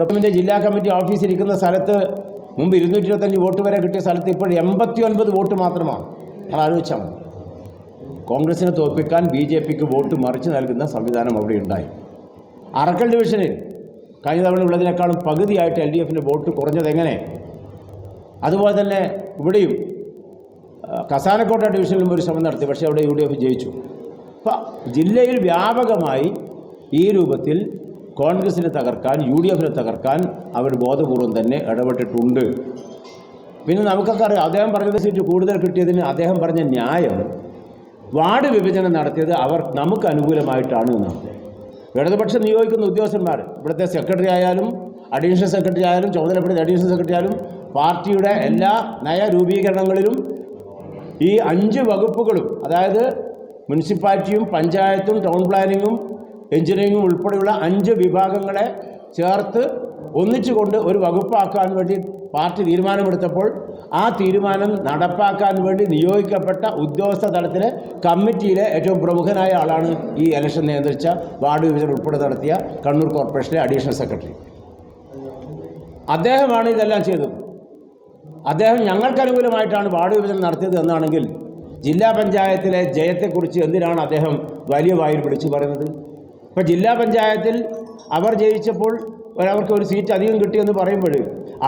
Government ജില്ലാ committee ഓഫീസിരിക്കുന്ന സ്ഥലത്ത് മുമ്പ് 225 വോട്ട് വരെ കിട്ടിയ സ്ഥലത്ത് ഇപ്പോൾ 89 വോട്ട് മാത്രമാണ്. അത് ആലോചിച്ചാൽ മതി. കോൺഗ്രസിനെ തോൽപ്പിക്കാൻ BJPക്ക് വോട്ട് മറിച്ച് നൽകുന്ന സംവിധാനം അവിടെ ഉണ്ടായി. അറക്കൽ ഡിവിഷനിൽ കഴിഞ്ഞ തവണ ഉള്ളതിനേക്കാളും പകുതിയായിട്ട് LDFിൻ്റെ വോട്ട് കുറഞ്ഞതെങ്ങനെ? അതുപോലെ തന്നെ ഇവിടെയും കസാനക്കോട്ട ഡിവിഷനിലും ഒരു ശ്രമം നടത്തി, പക്ഷേ അവിടെ UDF ജയിച്ചു. അപ്പം ജില്ലയിൽ വ്യാപകമായി ഈ രൂപത്തിൽ കോൺഗ്രസിനെ തകർക്കാൻ, UDFിനെ തകർക്കാൻ അവർ ബോധപൂർവം തന്നെ ഇടപെട്ടിട്ടുണ്ട്. പിന്നെ നമുക്കൊക്കെ അറിയാം, അദ്ദേഹം പറഞ്ഞ സീറ്റ് കൂടുതൽ കിട്ടിയതിന് അദ്ദേഹം പറഞ്ഞ ന്യായം വാർഡ് വിഭജനം നടത്തിയത് അവർ നമുക്ക് അനുകൂലമായിട്ടാണ് എന്നാണ്. ഇടതുപക്ഷം നിയോഗിക്കുന്ന ഉദ്യോഗസ്ഥന്മാർ, ഇവിടുത്തെ സെക്രട്ടറി ആയാലും അഡീഷണൽ സെക്രട്ടറി ആയാലും ചുമതലപ്പെടുന്ന അഡീഷണൽ സെക്രട്ടറി ആയാലും പാർട്ടിയുടെ എല്ലാ നയരൂപീകരണങ്ങളിലും ഈ 5 വകുപ്പുകളും, അതായത് മുനിസിപ്പാലിറ്റിയും പഞ്ചായത്തും ടൗൺ പ്ലാനിങ്ങും എഞ്ചിനീയറിങ്ങും ഉൾപ്പെടെയുള്ള 5 വിഭാഗങ്ങളെ ചേർത്ത് ഒന്നിച്ചുകൊണ്ട് ഒരു വകുപ്പാക്കാൻ വേണ്ടി പാർട്ടി തീരുമാനമെടുത്തപ്പോൾ ആ തീരുമാനം നടപ്പാക്കാൻ വേണ്ടി നിയോഗിക്കപ്പെട്ട ഉദ്യോഗസ്ഥ തലത്തിലെ കമ്മിറ്റിയിലെ ഏറ്റവും പ്രമുഖനായ ആളാണ് ഈ ഇലക്ഷൻ നിയന്ത്രിച്ച വാർഡ് വിഭജനം ഉൾപ്പെടെ നടത്തിയ കണ്ണൂർ കോർപ്പറേഷനിലെ അഡീഷണൽ സെക്രട്ടറി. അദ്ദേഹമാണ് ഇതെല്ലാം ചെയ്തത്. അദ്ദേഹം ഞങ്ങൾക്ക് അനുകൂലമായിട്ടാണ് വാർഡ് വിഭജനം നടത്തിയത് എന്നാണെങ്കിൽ ജില്ലാ പഞ്ചായത്തിലെ ജയത്തെക്കുറിച്ച് എന്തിനാണ് അദ്ദേഹം വലിയ വായിൽ വിളിച്ചു പറയുന്നത്? ഇപ്പോൾ ജില്ലാ പഞ്ചായത്തിൽ അവർ ജയിച്ചപ്പോൾ അവർക്ക് ഒരു സീറ്റ് അധികം കിട്ടിയെന്ന് പറയുമ്പോൾ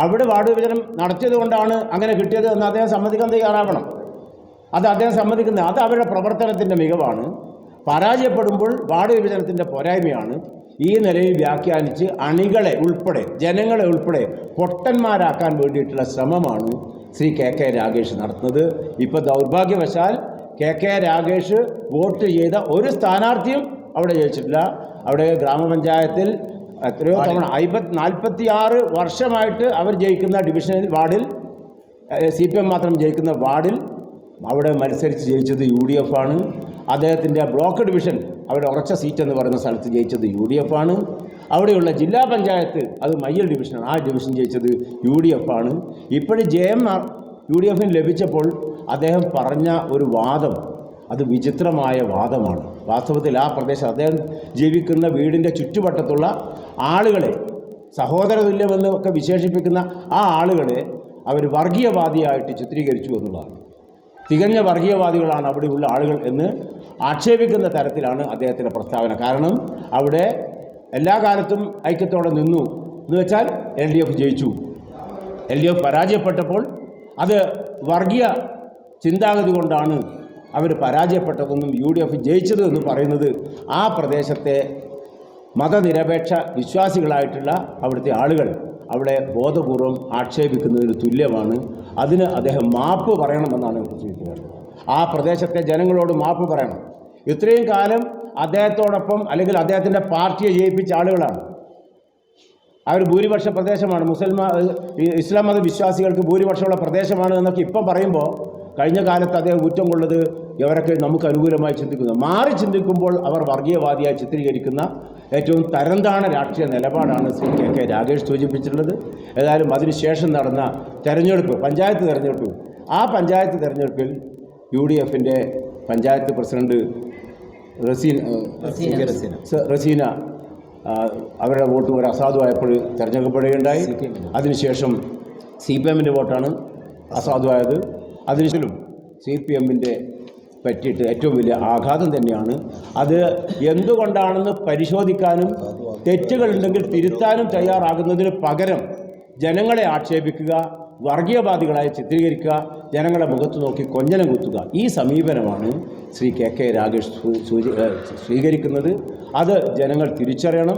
അവിടെ വാർഡ് വിഭജനം നടത്തിയത് കൊണ്ടാണ് അങ്ങനെ കിട്ടിയത് എന്ന് അദ്ദേഹം സമ്മതിക്കാൻ തയ്യാറാവണം. അത് അദ്ദേഹം സമ്മതിക്കുന്നത് അത് അവരുടെ പ്രവർത്തനത്തിൻ്റെ മികവാണ്. പരാജയപ്പെടുമ്പോൾ വാർഡ് വിഭജനത്തിൻ്റെ പോരായ്മയാണ്. ഈ നിലയിൽ വ്യാഖ്യാനിച്ച് അണികളെ ഉൾപ്പെടെ ജനങ്ങളെ ഉൾപ്പെടെ പൊട്ടന്മാരാക്കാൻ വേണ്ടിയിട്ടുള്ള ശ്രമമാണ് ശ്രീ KK രാഗേഷ് നടത്തുന്നത്. ഇപ്പോൾ ദൗർഭാഗ്യവശാൽ KK രാഗേഷ് വോട്ട് ചെയ്ത ഒരു സ്ഥാനാർത്ഥിയും അവിടെ ജയിച്ചിട്ടില്ല. അവിടെ ഗ്രാമപഞ്ചായത്തിൽ എത്രയോ തവണ 46 വർഷമായിട്ട് അവർ ജയിക്കുന്ന ഡിവിഷനിൽ വാർഡിൽ CPM മാത്രം ജയിക്കുന്ന വാർഡിൽ അവിടെ മത്സരിച്ച് ജയിച്ചത് UDF ആണ്. അദ്ദേഹത്തിൻ്റെ ബ്ലോക്ക് ഡിവിഷൻ അവിടെ ഉറച്ച സീറ്റ് എന്ന് പറയുന്ന സ്ഥലത്ത് ജയിച്ചത് UDF ആണ്. അവിടെയുള്ള ജില്ലാ പഞ്ചായത്ത് അത് മയ്യൽ ഡിവിഷനാണ്, ആ ഡിവിഷൻ ജയിച്ചത് UDF ആണ്. ഇപ്പോഴും ജയം UDFന് ലഭിച്ചപ്പോൾ അദ്ദേഹം പറഞ്ഞ ഒരു വാദം അത് വിചിത്രമായ വാദമാണ്. വാസ്തവത്തിൽ ആ പ്രദേശം അദ്ദേഹം ജീവിക്കുന്ന വീടിൻ്റെ ചുറ്റുവട്ടത്തുള്ള ആളുകളെ സഹോദര തുല്യമെന്നൊക്കെ വിശേഷിപ്പിക്കുന്ന ആ ആളുകളെ അവർ വർഗീയവാദിയായിട്ട് ചിത്രീകരിച്ചു എന്നുള്ളതാണ്. തികഞ്ഞ വർഗീയവാദികളാണ് അവിടെയുള്ള ആളുകൾ എന്ന് ആക്ഷേപിക്കുന്ന തരത്തിലാണ് അദ്ദേഹത്തിൻ്റെ പ്രസ്താവന. കാരണം അവിടെ എല്ലാ കാലത്തും ഐക്യത്തോടെ നിന്നു എന്ന് വെച്ചാൽ LDF ജയിച്ചു. LDF പരാജയപ്പെട്ടപ്പോൾ അത് വർഗീയ ചിന്താഗതി കൊണ്ടാണ് അവർ പരാജയപ്പെട്ടതെന്നും UDF ജയിച്ചത് എന്ന് പറയുന്നത് ആ പ്രദേശത്തെ മതനിരപേക്ഷ വിശ്വാസികളായിട്ടുള്ള അവിടുത്തെ ആളുകൾ അവിടെ ബോധപൂർവം ആക്ഷേപിക്കുന്നതിന് തുല്യമാണ്. അതിന് അദ്ദേഹം മാപ്പ് പറയണമെന്നാണ് സൂചിപ്പിക്കുന്നത്. ആ പ്രദേശത്തെ ജനങ്ങളോട് മാപ്പ് പറയണം. ഇത്രയും കാലം അദ്ദേഹത്തോടൊപ്പം അല്ലെങ്കിൽ അദ്ദേഹത്തിൻ്റെ പാർട്ടിയെ ജയിപ്പിച്ച ആളുകളാണ്. അവർ ഭൂരിപക്ഷ പ്രദേശമാണ്, ഇസ്ലാം മത വിശ്വാസികൾക്ക് ഭൂരിപക്ഷമുള്ള പ്രദേശമാണ് എന്നൊക്കെ ഇപ്പം പറയുമ്പോൾ കഴിഞ്ഞ കാലത്ത് അദ്ദേഹം കുറ്റം കൊള്ളത് ഇവരൊക്കെ നമുക്ക് അനുകൂലമായി ചിന്തിക്കുന്നു. മാറി ചിന്തിക്കുമ്പോൾ അവർ വർഗീയവാദിയായി ചിത്രീകരിക്കുന്ന ഏറ്റവും തരംതാണ രാഷ്ട്രീയ നിലപാടാണ് ശ്രീ KK രാഗേഷ് സൂചിപ്പിച്ചിട്ടുള്ളത്. ഏതായാലും അതിനുശേഷം നടന്ന തെരഞ്ഞെടുപ്പ്, പഞ്ചായത്ത് തെരഞ്ഞെടുപ്പ്, ആ പഞ്ചായത്ത് തെരഞ്ഞെടുപ്പിൽ UDFിൻ്റെ പഞ്ചായത്ത് പ്രസിഡന്റ് റസീന അവരുടെ വോട്ട് ഒരു അസാധുവായപ്പോൾ തിരഞ്ഞെടുക്കപ്പെടുകയുണ്ടായി. അതിനുശേഷം CPMൻ്റെ വോട്ടാണ് അസാധുവായത്. അതിനും CPMൻ്റെ പറ്റിയിട്ട് ഏറ്റവും വലിയ ആഘാതം തന്നെയാണ്. അത് എന്തുകൊണ്ടാണെന്ന് പരിശോധിക്കാനും തെറ്റുകളുണ്ടെങ്കിൽ തിരുത്താനും തയ്യാറാകുന്നതിന് പകരം ജനങ്ങളെ ആക്ഷേപിക്കുക, വർഗീയവാദികളായി ചിത്രീകരിക്കുക, ജനങ്ങളെ മുഖത്ത് നോക്കി കൊഞ്ഞനം കുത്തുക, ഈ സമീപനമാണ് ശ്രീ KK രാഗേഷ് സ്വീകരിക്കുന്നത്. അത് ജനങ്ങൾ തിരിച്ചറിയണം.